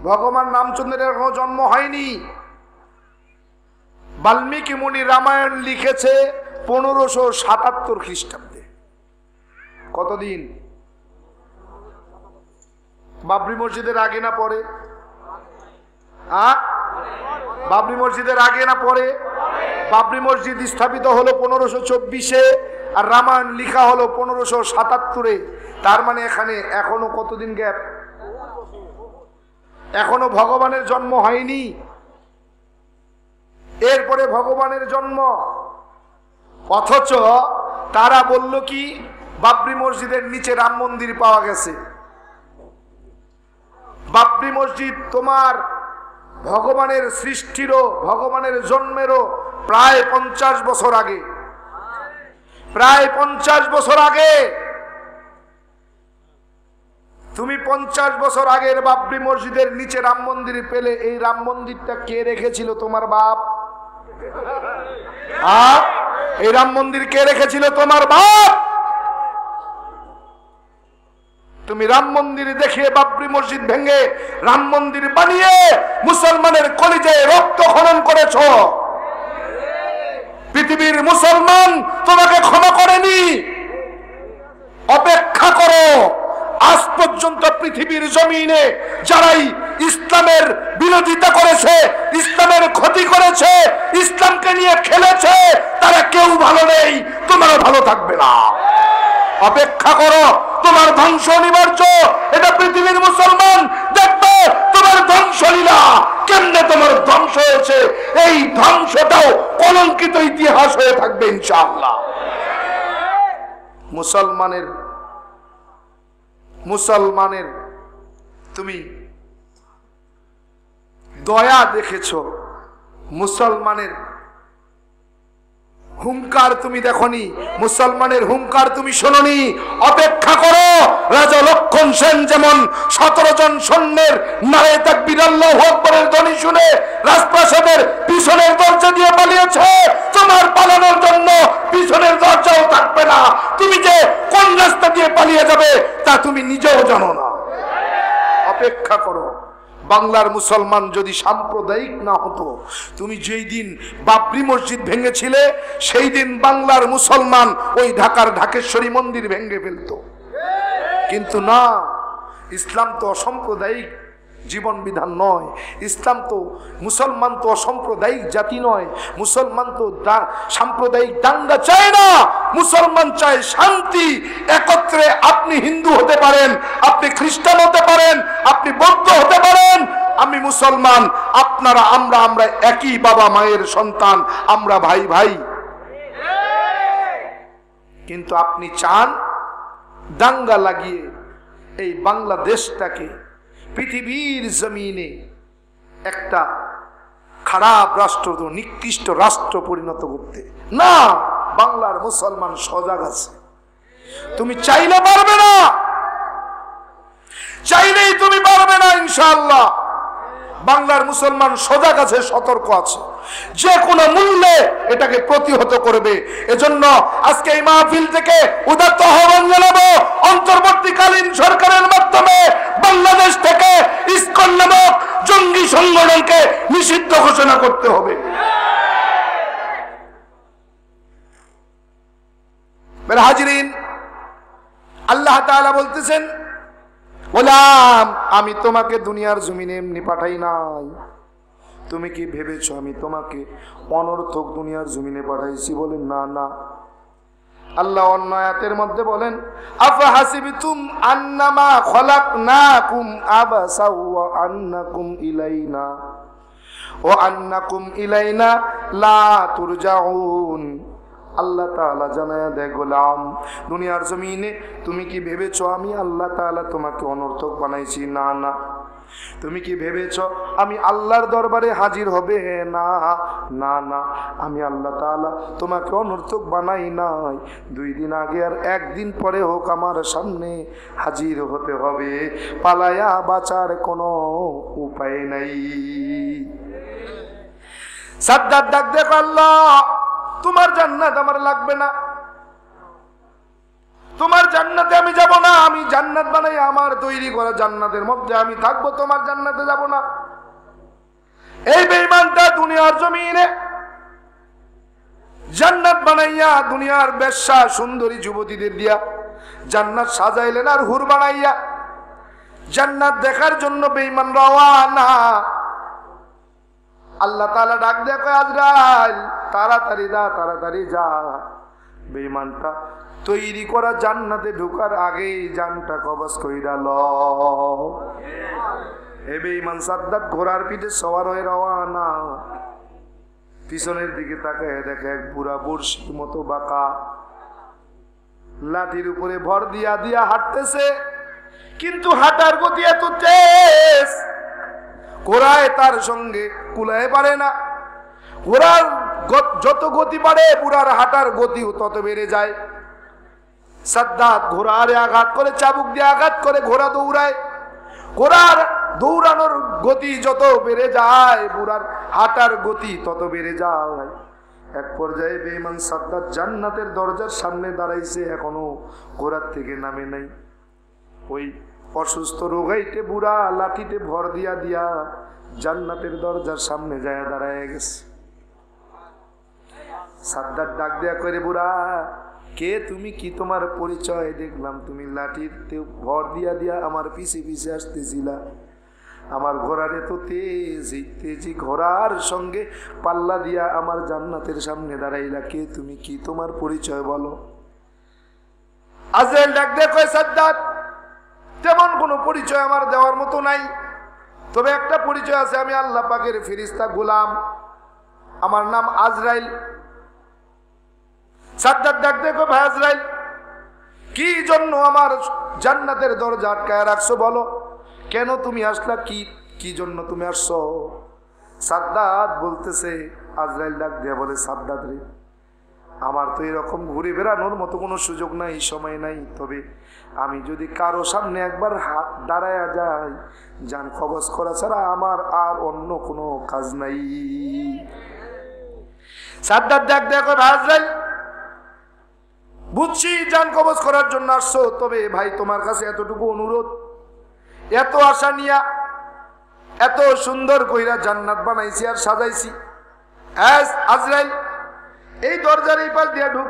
ভগবান রামচন্দ্রের এখনো জন্ম হয়নি। বাল্মীকি মুনি রামায়ণ লিখেছে 1577 খ্রিস্টাব্দে। কতদিন? বাবরি মসজিদের আগে না পরে? বাবরি মসজিদের আগে না পরে? বাবরি মসজিদ স্থাপিত হলো 1524-এ, আর রামায়ণ লিখা হলো 1577-এ। তার মানে এখানে এখনো কতদিন গ্যাপ? এখনো ভগবানের জন্ম হয়নি। এরপরে ভগবানের জন্ম। অথচ তারা বলল কি, বাবরি মসজিদের নিচে রাম মন্দির পাওয়া গেছে। বাবরি মসজিদ তোমার ভগবানের সৃষ্টিরও, ভগবানের জন্মেরও প্রায় 50 বছর আগে। প্রায় 50 বছর আগে। তুমি 50 বছর আগের বাবরি মসজিদের নিচে রাম মন্দির পেলে। এই রাম মন্দিরটা কে রেখেছিল? তোমার বাপ। এই রাম মন্দির কে রেখেছিল? তোমার বাপ। তুমি রাম মন্দির দেখে, বাবরি মসজিদ ভেঙে রাম মন্দির বানিয়ে মুসলমানের কলিজায় রক্তক্ষরণ করেছ। পৃথিবীর মুসলমান তোমাকে ক্ষমা করেনি। অপেক্ষা করো। আজ পর্যন্ত পৃথিবীর জমিনে যারাই ইসলামের বিরোধিতা করেছে, ইসলামের ক্ষতি করেছে, ইসলামকে নিয়ে খেলেছে, তারা কেউ ভালো নেই, তোমারও ভালো থাকবে না। অপেক্ষা করো, তোমার ধ্বংস অনিবার্য। এটা পৃথিবীর মুসলমান দেখবে তোমার ধ্বংসলীলা কেমনে তোমার ধ্বংস হয়েছে। এই ধ্বংসটাও কলঙ্কিত ইতিহাস হয়ে থাকবে ইনশাআল্লাহ। মুসলমানের তুমি দয়া দেখেছো, মুসলমানের হুঙ্কার তুমি দেখনি, মুসলমানের হুঙ্কার তুমি শোনোনি। অপেক্ষা করো। রাজা লক্ষণ সেন যেমন 17 জন সৈন্যের নারে তাকবীর আল্লাহু আকবারের ধ্বনি শুনে রাজপ্রাসাদের পিছনের দরজা দিয়ে পালিয়েছে, তোমার পালানোর জন্য পিছনের দরজাও থাকবে না। তুমি যে কোন রাস্তা দিয়ে পালিয়ে যাবে তা তুমি নিজেও জানো না। অপেক্ষা করো। বাংলার মুসলমান যদি সাম্প্রদায়িক না হতো, তুমি যেই দিন বাবরি মসজিদ ভেঙেছিলে সেই দিন বাংলার মুসলমান ওই ঢাকার ঢাকেশ্বরী মন্দির ভেঙে ফেলতো। কিন্তু না, ইসলাম তো অসাম্প্রদায়িক জীবন বিধান নয়। ইসলাম তো, মুসলমান তো অসাম্প্রদায়িক জাতি নয়। মুসলমান তো সাম্প্রদায়িক দাঙ্গা চায় না। মুসলমান চায় শান্তি। একত্রে আপনি হিন্দু হতে পারেন, আপনি খ্রিস্টান হতে পারেন, আপনি বৌদ্ধ হতে পারেন, আমি মুসলমান, আপনারা আমরা একই বাবা মায়ের সন্তান, আমরা ভাই ভাই। কিন্তু আপনি চান দাঙ্গা লাগিয়ে এই বাংলাদেশটাকে পৃথিবীর জমিনে একটা খারাপ রাষ্ট্র, নিকৃষ্ট রাষ্ট্র পরিণত করতে। না, বাংলার মুসলমান সজাগ আছে। তুমি চাইলে পারবে না। চাইলেই তুমি পারবে না ইনশাআল্লাহ। বাংলার মুসলমান সজাগ আছে, সতর্ক আছে, যে কোনো মূল্যে এটাকে প্রতিহত করবে। এজন্য আজকে এই মাহফিল থেকে উদাত্ত আহ্বান জানাবো, অন্তর্বর্তীকালীন সরকারের মাধ্যমে বাংলাদেশ থেকে ইসকন নামক জঙ্গি সংগঠনকে নিষিদ্ধ ঘোষণা করতে হবে। হাজিরিন, আল্লাহ তাআলা বলতেছেন, গোলাম আমি তোমাকে দুনিয়ার জমিনে এমনি পাঠাই নাই। তুমি কি ভেবেছো আমি তোমাকে অনর্থক দুনিয়ার জমিনে পাঠাইছি? বলেন না না। আল্লাহ অন্য আয়াতের মধ্যে বলেন, আফা হাসিবতুম আন্নামা খলাকনাকুম আবাসা ওয়া আন্নাকুম ইলাইনা লা তুরজাউন। আল্লাহ তাআলা জানায়া দেয়, গোলাম দুনিয়ার জমিনে তুমি কি ভেবেছো আমি আল্লাহ তাআলা তোমাকে অনর্থক বানাইছি? না না। তুমি কি ভেবেছো আমি আল্লাহর দরবারে হাজির হবে? না না না, আমি আল্লাহ তাআলা তোমাকে অনর্থক বানাই নাই। 2 দিন আগে আর 1 দিন পরে হোক আমার সামনে হাজির হতে হবে, পালায়া বাঁচার কোনো উপায় নাই। সাদ্দাত ডাক দেখ, আল্লাহ তোমার জান্নাত আমার লাগবে না, তোমার জান্নাতে আমি যাব না। আমি জান্নাত বানাই আমার তৈরি করা জান্নাতের মধ্যে আমি থাকবো, তোমার জান্নাতে যাব না। এই বেঈমানটা দুনিয়ার জমিনে জান্নাত বানাইয়া দুনিয়ার বেশ্যা সুন্দরী যুবতীদের দিয়া জান্নাত সাজাইলেন, আর হুর বানাইয়া জান্নাত দেখার জন্য বেঈমান রওয়ানা। আল্লাহ তাআলা ডাক দেয়, আজরাইল তাড়াতাড়ি যা, তাড়াতাড়ি যা। বেঈমানটা তৈরি করা জান্নাতে ঢোকার আগেই জানটা কবজ কইরা লও। এ বেঈমান সাদ্দাত ঘোড়ার পিঠে সওয়ার হয়ে রওয়ানা। পিছনের দিকে তাকায় দেখে এক বুড়া বর্ষির মতো বাঁকা, লাঠির উপরে ভর দিয়া দিয়া হাঁটতেছে, কিন্তু হাঁটার গতি এত তেজ ঘোড়ায় তার সঙ্গে কুলায় পারে না। ঘোড়ার যত গতি বাড়ে বুড়ার হাঁটার গতিও তত বেড়ে যায়। সাদ্দাত ঘোড়ারে আঘাত করে, চাবুক দিয়ে আঘাত করে ঘোড়া দৌড়ায়। ঘোড়ার দৌড়ানোর গতি যত বেড়ে যায় বুড়ার হাঁটার গতি তত বেড়ে যায়। এক পর্যায়ে বেঈমান সাদ্দাত জান্নাতের দরজার সামনে দাঁড়াইছে, এখনো ঘোড়ার থেকে নামে নাই। ওই অসুস্থ রোগাইতে বুড়া লাঠিতে ভর দিয়া দিয়া জান্নাতের দরজার সামনে যায় দাঁড়ায় গেছে। সাদ্দাত ডাক দেয়া করে, বুড়া কে তুমি, কি তোমার পরিচয়? দেখলাম তুমি লাঠিতে ভর দিয়া দিয়া আমার পিছে পিছে আসতেছিলা, আমার ঘোড়ার এত তেজি তেজি ঘোড়ার সঙ্গে পাল্লা দিয়া আমার জান্নাতের সামনে দাঁড়াইলা, কে তুমি, কি তোমার পরিচয় বলো? আজরাইল ডাক দেয়া কয়, সাদ্দাত তেমন কোনো পরিচয় আমার দেওয়ার মতো নাই, তবে একটা পরিচয় আছে, আমি আল্লাহ পাকের ফেরেশতা গোলাম, আমার নাম আজরাইল। সাদ্দাত ডাক দেখো, ভাই আজরাইল কি জন্য আমার জান্নাতের দরজা আটকায় রাখছো বলো, কেন তুমি আসলা, কি জন্য তুমি আসছো? সাদ্দাত বলতেছে, আজরাইল ডাক দিয়ে বলে, সাদ্দাত রে আমার তো এরকম ঘুরে বেড়ানোর মতো কোনো সুযোগ নাই, সময় নাই, তবে আমি যদি কারো সামনে একবার হাত দাঁড়ায়া যাই জান কবজ করা ছাড়া আমার আর অন্য কোনো কাজ নাই। সাদ্দাত ডাক দেখো, ভাই আজরাইল বুঝছি জান কবজ করার জন্য আসছো, তবে ভাই তোমার কাছে এতটুকু অনুরোধ, এত আশা নিয়া এত সুন্দর কইরা জান্নাত বানাইছি আর সাজাইছি, আজরাইল এই দরজার এই পাশ দিয়া ঢুক।